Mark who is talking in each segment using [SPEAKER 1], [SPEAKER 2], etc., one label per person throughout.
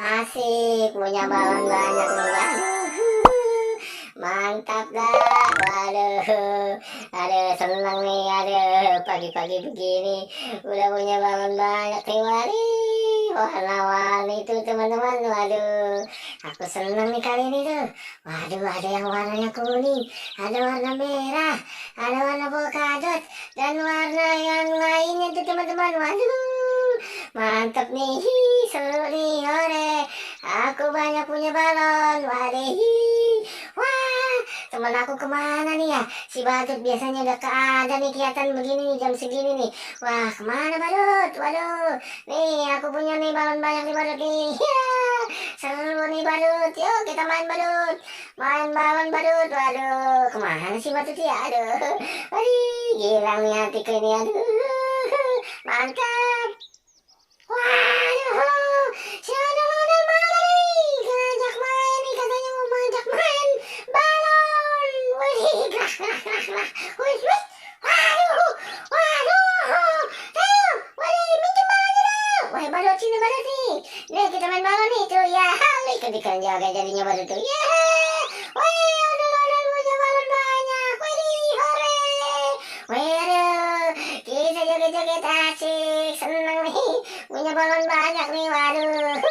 [SPEAKER 1] Asik, punya balon banyak nih. Aduh, mantap dah. Waduh, aduh seneng nih. Aduh, pagi-pagi begini udah punya balon banyak nih. Waduh, warna-warni itu teman-teman. Waduh, aku seneng nih kali ini tuh. Waduh, ada yang warnanya kuning, ada warna merah, ada warna polkadot, dan warna yang lainnya tuh teman-teman. Waduh, mantap nih. Seru nih. Hore, aku banyak punya balon. Waduh, wah, teman aku kemana nih ya? Si Badut biasanya udah keada nih, kelihatan begini nih jam segini nih. Wah, kemana Badut? Waduh, nih aku punya nih balon banyak nih Badut nih. Ya, seru nih Badut. Yuk kita main Badut. Main balon Badut. Waduh, kemana sih Badut ya? Aduh, waduh, gilang nih hatiku ini. Aduh, mantap. Waduh, si ada mana nih? Ngajak main nih, katanya mau ngajak main balon. Wih, gerak, gerak, gerak, gerak. Wih, wih. Waduh, waduh. Ayo, wih, minjem balonnya dong. Wah, balon sini, balon nih. Nih, kita main balon nih tuh. Ya, ikut-ikutan jaga jadinya balon tuh. Ya, wih, aduh, punya balon banyak. Wih, hore. Wih, aduh, kita joget-joget asik. Seneng nih. Punya balon banyak nih, waduh, mantap.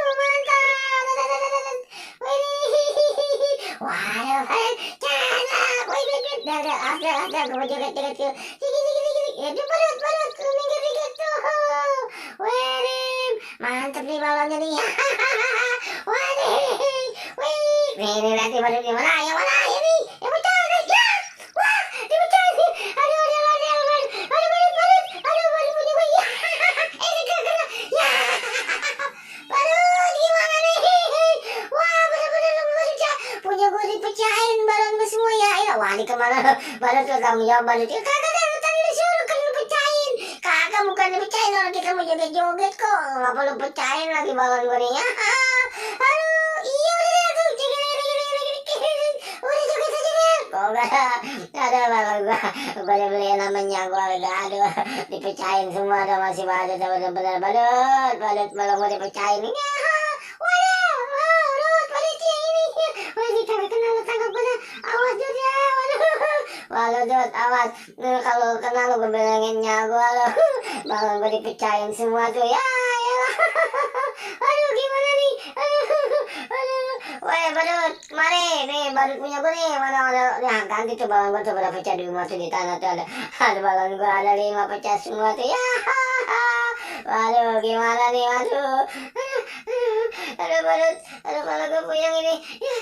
[SPEAKER 1] Widih, waduh, jangan, widih, ada, gue mau joget-joget tuh, dikit, ya, balon, minggir dikit tuh, widih, mantap nih balonnya nih, wadih, wih, nih, lihat nih balonnya, mana, yang nih, yang pecah, ya, wah, dipecah nih, aduh, balon punya gue, ya, ya, aduh, gimana nih? Wah, bener-bener pecah. Punya gue dipecahin balon gue semua ya. Wah, ini kemana? Balon tuh kamu jawab balon itu. Kakak kan tadi disuruh kan lu pecahin. Kakak bukan dipecahin, orang kita mau joget-joget kok. Ngapa lu pecahin lagi balon gue nih? Aduh, iya udah tuh. Udah joget aja deh. Kok gak ada balon gue. Beli namanya gue udah aduh. Dipecahin semua ada masih Badut, bener-bener Badut balon gue dipecahin. Ya, waduh, Badut yang ini. Waduh, kagak kenal lu, tangkap gue. Awas Dut ya, waduh, Dut, awas. Kalau kenal lu gue bilangin nyawa lu. Balon gue dipecahin semua tuh ya. Aduh, gimana nih? Aduh. Weh, Badut, mari nih, Badut punya gue nih. Mana nah, ganti tuh balon gue tuh pada pecah di rumah tuh di tanah tuh ada balon gue ada 5 pecah semua tuh ya. Waduh, gimana nih? Waduh, aduh, Badut, aduh, kalau gue puyeng ini. Ya,